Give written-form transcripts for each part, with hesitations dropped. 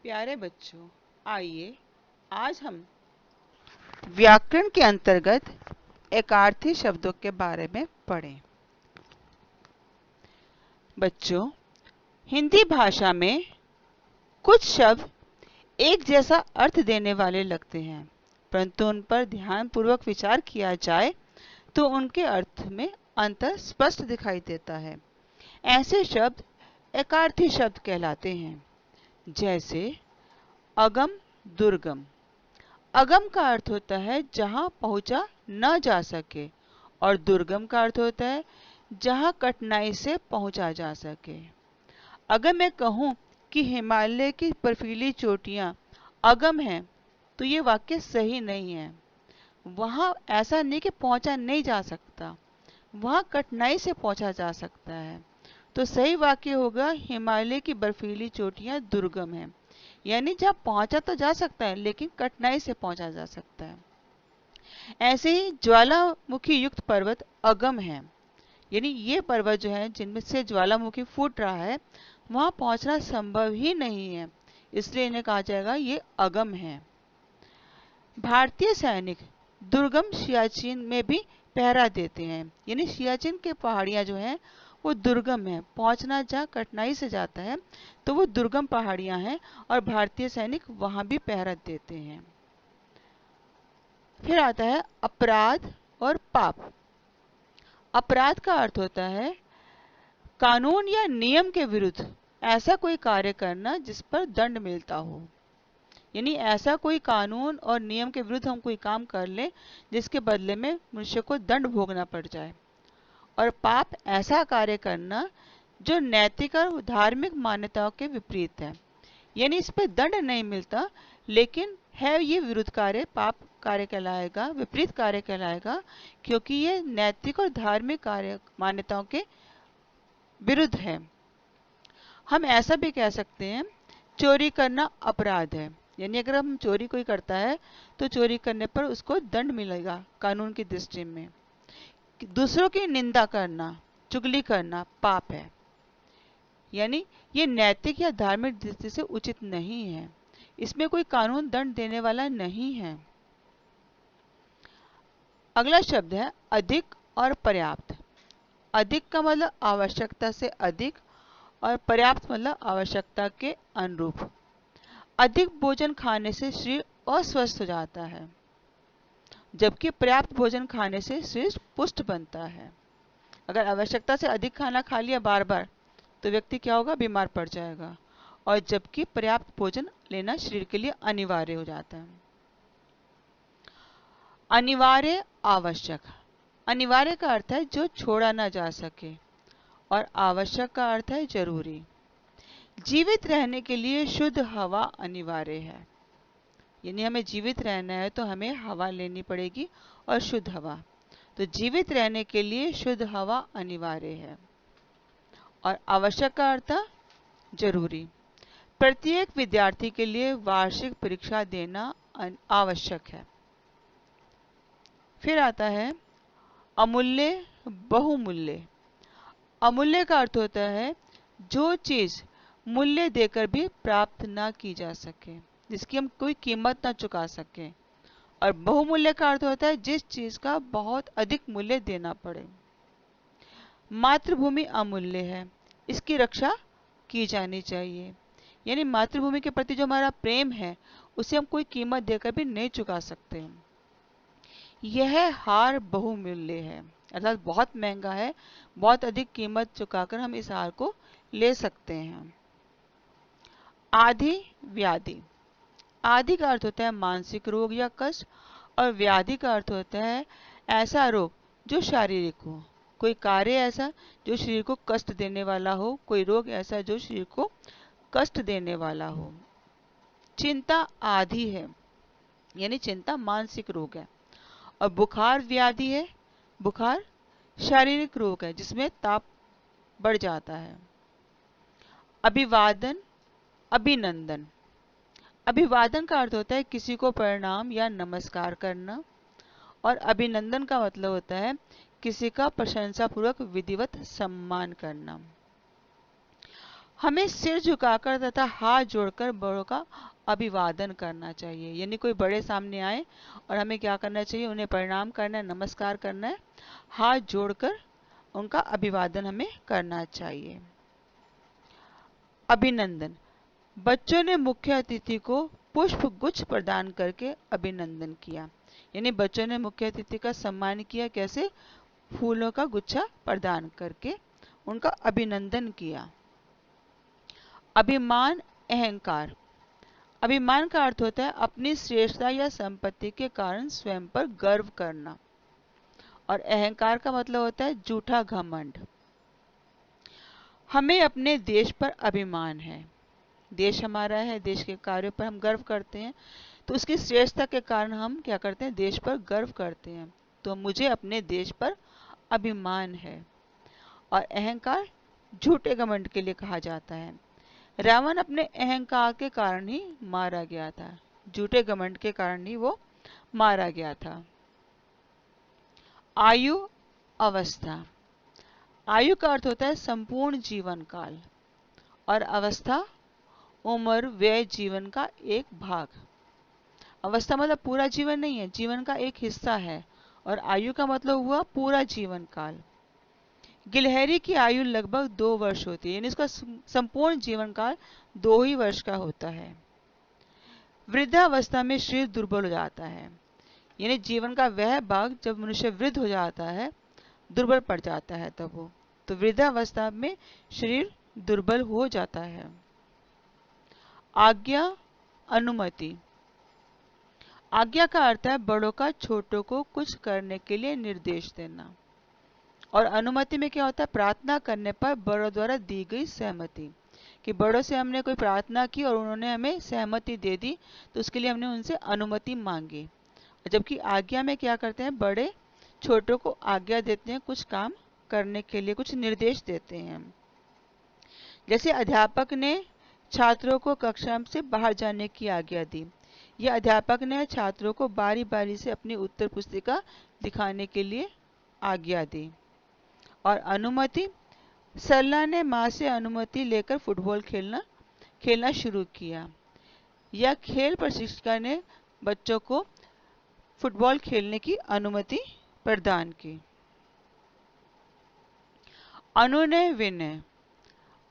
प्यारे बच्चों, आइए आज हम व्याकरण के अंतर्गत एकार्थी शब्दों के बारे में पढ़ें। बच्चों, हिंदी भाषा में कुछ शब्द एक जैसा अर्थ देने वाले लगते हैं, परंतु उन पर ध्यानपूर्वक विचार किया जाए तो उनके अर्थ में अंतर स्पष्ट दिखाई देता है। ऐसे शब्द एकार्थी शब्द कहलाते हैं, जैसे अगम, दुर्गम। अगम का अर्थ होता है जहां पहुंचा न जा सके, और दुर्गम का अर्थ होता है जहां कठिनाई से पहुंचा जा सके। अगर मैं कहूं कि हिमालय की बर्फीली चोटियां अगम हैं, तो ये वाक्य सही नहीं है। वहां ऐसा नहीं कि पहुंचा नहीं जा सकता, वहां कठिनाई से पहुंचा जा सकता है। तो सही वाक्य होगा हिमालय की बर्फीली चोटियां दुर्गम हैं, यानी जहाँ पहुंचा तो जा सकता है लेकिन कठिनाई से पहुंचा जा सकता है। ऐसे ही ज्वालामुखी युक्त पर्वत अगम है, यानी ये पर्वत जो है जिनमें से ज्वालामुखी फूट रहा है वहां पहुंचना संभव ही नहीं है, इसलिए इन्हें कहा जाएगा ये अगम है। भारतीय सैनिक दुर्गम सियाचिन में भी पहरा देते हैं, यानी सियाचिन के पहाड़ियां जो हैं वो दुर्गम है, पहुंचना जहाँ कठिनाई से जाता है तो वो दुर्गम पहाड़ियां हैं और भारतीय सैनिक वहां भी पहरा देते हैं। फिर आता है अपराध और पाप। अपराध का अर्थ होता है कानून या नियम के विरुद्ध ऐसा कोई कार्य करना जिस पर दंड मिलता हो, यानी ऐसा कोई कानून और नियम के विरुद्ध हम कोई काम कर लें जिसके बदले में मनुष्य को दंड भोगना पड़ जाए। और पाप ऐसा कार्य करना जो नैतिक और धार्मिक मान्यताओं के विपरीत है, यानी इस पे दंड नहीं मिलता लेकिन है ये विरुद्ध कार्य, पाप कार्य कहलाएगा, विपरीत कार्य कहलाएगा, क्योंकि ये नैतिक और धार्मिक कार्य मान्यताओं के विरुद्ध है। हम ऐसा भी कह सकते हैं चोरी करना अपराध है, यानी अगर हम चोरी कोई करता है तो चोरी करने पर उसको दंड मिलेगा कानून की दृष्टि में। दूसरों की निंदा करना, चुगली करना पाप है, यानी ये नैतिक या धार्मिक दृष्टि से उचित नहीं है, इसमें कोई कानून दंड देने वाला नहीं है। अगला शब्द है अधिक और पर्याप्त। अधिक का मतलब आवश्यकता से अधिक और पर्याप्त मतलब आवश्यकता के अनुरूप। अधिक भोजन खाने से शरीर अस्वस्थ हो जाता है, जबकि पर्याप्त भोजन खाने से शरीर पुष्ट बनता है। अगर आवश्यकता से अधिक खाना खा लिया बार बार तो व्यक्ति क्या होगा, बीमार पड़ जाएगा, और जबकि पर्याप्त भोजन लेना शरीर के लिए अनिवार्य हो जाता है। अनिवार्य, आवश्यक। अनिवार्य का अर्थ है जो छोड़ा ना जा सके, और आवश्यक का अर्थ है जरूरी। जीवित रहने के लिए शुद्ध हवा अनिवार्य है, यानी हमें जीवित रहना है तो हमें हवा लेनी पड़ेगी और शुद्ध हवा। तो जीवित रहने के लिए शुद्ध हवा अनिवार्य है, और आवश्यक का अर्थ जरूरी। प्रत्येक विद्यार्थी के लिए वार्षिक परीक्षा देना आवश्यक है। फिर आता है अमूल्य, बहुमूल्य। अमूल्य का अर्थ होता है जो चीज मूल्य देकर भी प्राप्त ना की जा सके, जिसकी हम कोई कीमत ना चुका सके। और बहुमूल्य का अर्थ होता है जिस चीज का बहुत अधिक मूल्य देना पड़े। मातृभूमि अमूल्य है, इसकी रक्षा की जानी चाहिए, यानी मातृभूमि के प्रति जो हमारा प्रेम है उसे हम कोई कीमत देकर भी नहीं चुका सकते। यह हार बहुमूल्य है, अर्थात बहुत महंगा है, बहुत अधिक कीमत चुकाकर हम इस हार को ले सकते हैं। आदि, व्याधि। आदि का अर्थ होता है मानसिक रोग या कष्ट, और व्याधि का अर्थ होता है ऐसा रोग जो शारीरिक हो, कोई कार्य ऐसा जो शरीर को कष्ट देने वाला हो, कोई रोग ऐसा जो शरीर को कष्ट देने वाला हो। चिंता आदि है, यानी चिंता मानसिक रोग है। और बुखार व्याधि है, बुखार शारीरिक रोग है जिसमें ताप बढ़ जाता है। अभिवादन, अभिनंदन। अभिवादन का अर्थ होता है किसी को प्रणाम या नमस्कार करना, और अभिनंदन का मतलब होता है किसी का प्रशंसापूर्वक विधिवत सम्मान करना। हमें सिर झुकाकर तथा हाथ जोड़कर बड़ों का अभिवादन करना चाहिए। यानी कोई बड़े सामने आए और हमें क्या करना चाहिए, उन्हें प्रणाम करना है, नमस्कार करना है, हाथ जोड़कर उनका अभिवादन हमें करना चाहिए। अभिनंदन। बच्चों ने मुख्य अतिथि को पुष्प गुच्छ प्रदान करके अभिनंदन किया। यानी बच्चों ने मुख्य अतिथि का सम्मान किया, कैसे? फूलों का गुच्छा प्रदान करके उनका अभिनंदन किया। अभिमान अहंकार। अभिमान का अर्थ होता है अपनी श्रेष्ठता या संपत्ति के कारण स्वयं पर गर्व करना, और अहंकार का मतलब होता है झूठा घमंड। हमें अपने देश पर अभिमान है, देश हमारा है, देश के कार्यों पर हम गर्व करते हैं, तो उसकी श्रेष्ठता के कारण हम क्या करते हैं, देश पर गर्व करते हैं। तो मुझे अपने देश पर अभिमान है। और अहंकार झूठे घमंड के लिए कहा जाता है। रावण अपने अहंकार के कारण ही मारा गया था, झूठे घमंड के कारण ही वो मारा गया था। आयु अवस्था। आयु का अर्थ होता है संपूर्ण जीवन काल, और अवस्था उम्र व्यय जीवन का एक भाग। अवस्था मतलब पूरा जीवन नहीं है, जीवन का एक हिस्सा है, और आयु का मतलब हुआ पूरा जीवन काल। गिलहरी की आयु लगभग 2 वर्ष होती है, यानी इसका संपूर्ण जीवन काल 2 ही वर्ष का होता है। वृद्धावस्था में शरीर दुर्बल हो जाता है, यानी जीवन का वह भाग जब मनुष्य वृद्ध हो जाता है, दुर्बल पड़ जाता है, तब वो, तो वृद्धावस्था में शरीर दुर्बल हो जाता है। आज्ञा अनुमति। आज्ञा का अर्थ है बड़ों का छोटों को कुछ करने के लिए निर्देश देना, और अनुमति में क्या होता है, प्रार्थना करने पर बड़ों द्वारा दी गई सहमति, कि बड़ों से हमने कोई प्रार्थना की और उन्होंने हमें सहमति दे दी, तो उसके लिए हमने उनसे अनुमति मांगी। जबकि आज्ञा में क्या करते हैं, बड़े छोटों को आज्ञा देते हैं, कुछ काम करने के लिए कुछ निर्देश देते हैं। जैसे अध्यापक ने छात्रों को कक्षा से बाहर जाने की आज्ञा दी, या अध्यापक ने छात्रों को बारी बारी से अपनी उत्तर पुस्तिका दिखाने के लिए आज्ञा दी। और अनुमति, सरला ने मां से अनुमति लेकर फुटबॉल खेलना शुरू किया, या खेल प्रशिक्षिका ने बच्चों को फुटबॉल खेलने की अनुमति प्रदान की। अनुनय विनय।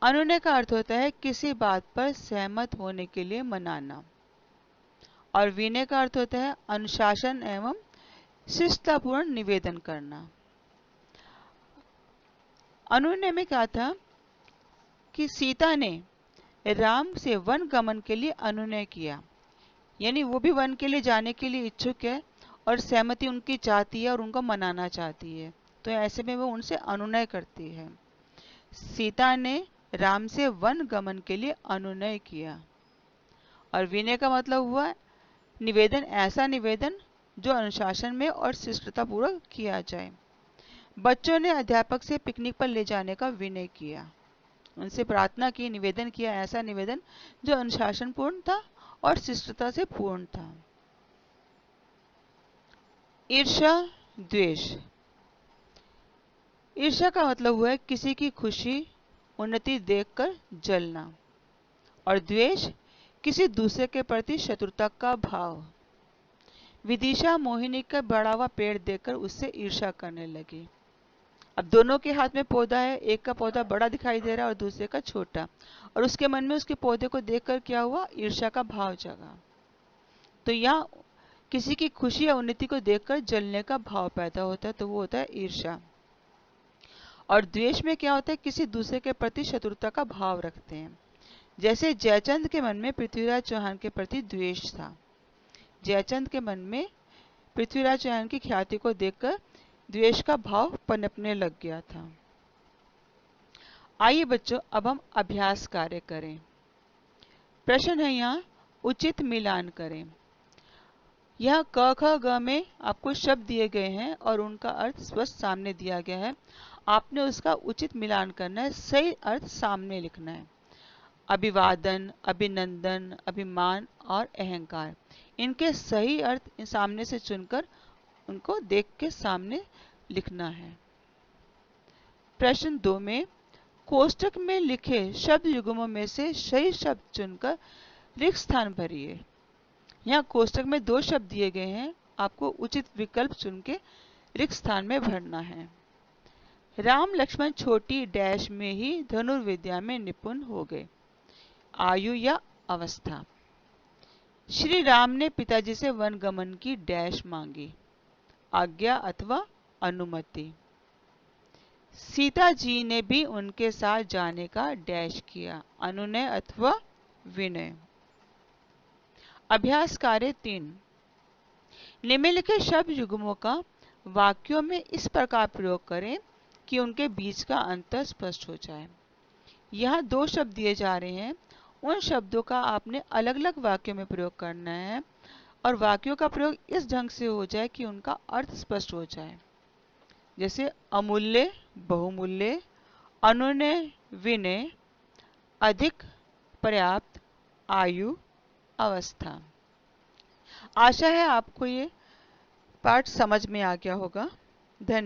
अनुनय का अर्थ होता है किसी बात पर सहमत होने के लिए मनाना, और विनय का अर्थ होता है अनुशासन एवं शिष्टतापूर्ण निवेदन करना। अनुनय में क्या था कि सीता ने राम से वन गमन के लिए अनुनय किया, यानी वो भी वन के लिए जाने के लिए इच्छुक है और सहमति उनकी चाहती है और उनको मनाना चाहती है, तो ऐसे में वो उनसे अनुनय करती है। सीता ने राम से वन गमन के लिए अनुनय किया। और विनय का मतलब हुआ निवेदन, ऐसा निवेदन जो अनुशासन में और शिष्टतापूर्वक किया जाए। बच्चों ने अध्यापक से पिकनिक पर ले जाने का विनय किया, उनसे प्रार्थना की, निवेदन किया, ऐसा निवेदन जो अनुशासन पूर्ण था और शिष्टता से पूर्ण था। ईर्ष्या द्वेष। ईर्ष्या का मतलब हुआ है किसी की खुशी उन्नति देखकर जलना, और द्वेष किसी दूसरे के प्रति शत्रुता का भाव। विदिशा मोहिनी का बढ़ा हुआ पेड़ देखकर उससे ईर्ष्या करने लगी। अब दोनों के हाथ में पौधा है, एक का पौधा बड़ा दिखाई दे रहा है और दूसरे का छोटा, और उसके मन में उसके पौधे को देखकर क्या हुआ, ईर्ष्या का भाव जगा। तो यहाँ किसी की खुशी या उन्नति को देखकर जलने का भाव पैदा होता है, तो वो होता है ईर्ष्या। और द्वेष में क्या होता है, किसी दूसरे के प्रति शत्रुता का भाव रखते हैं। जैसे जयचंद के मन में पृथ्वीराज चौहान के प्रति द्वेष था, जयचंद के मन में पृथ्वीराज चौहान की ख्याति को देखकर द्वेष का भाव पनपने लग गया था। आइए बच्चों, अब हम अभ्यास कार्य करें। प्रश्न है यहाँ, उचित मिलान करें। यह क ख ग में आपको शब्द दिए गए हैं और उनका अर्थ स्पष्ट सामने दिया गया है। आपने उसका उचित मिलान करना है, सही अर्थ सामने लिखना है। अभिवादन, अभिनंदन, अभिमान और अहंकार, इनके सही अर्थ सामने से चुनकर उनको देख के सामने लिखना है। प्रश्न 2 में कोष्टक में लिखे शब्द युग्मों में से सही शब्द चुनकर रिक्त स्थान भरिए। यहाँ कोष्टक में 2 शब्द दिए गए हैं, आपको उचित विकल्प चुन के रिक्त स्थान में भरना है। राम लक्ष्मण छोटी डैश में ही धनुर्विद्या में निपुण हो गए। आयु या अवस्था। श्री राम ने पिताजी से वनगमन की डैश मांगी। आज्ञा अथवा अनुमति। सीता जी ने भी उनके साथ जाने का डैश किया। अनुनय अथवा विनय। अभ्यास कार्य 3। निम्नलिखित शब्द युग्मों का वाक्यों में इस प्रकार प्रयोग करें कि उनके बीच का अंतर स्पष्ट हो जाए। यहाँ 2 शब्द दिए जा रहे हैं, उन शब्दों का आपने अलग अलग वाक्यों में प्रयोग करना है और वाक्यों का प्रयोग इस ढंग से हो जाए कि उनका अर्थ स्पष्ट हो जाए। जैसे अमूल्य बहुमूल्य, अनुनय विनय, अधिक पर्याप्त, आयु अवस्था। आशा है आपको ये पाठ समझ में आ गया होगा। धन्यवाद।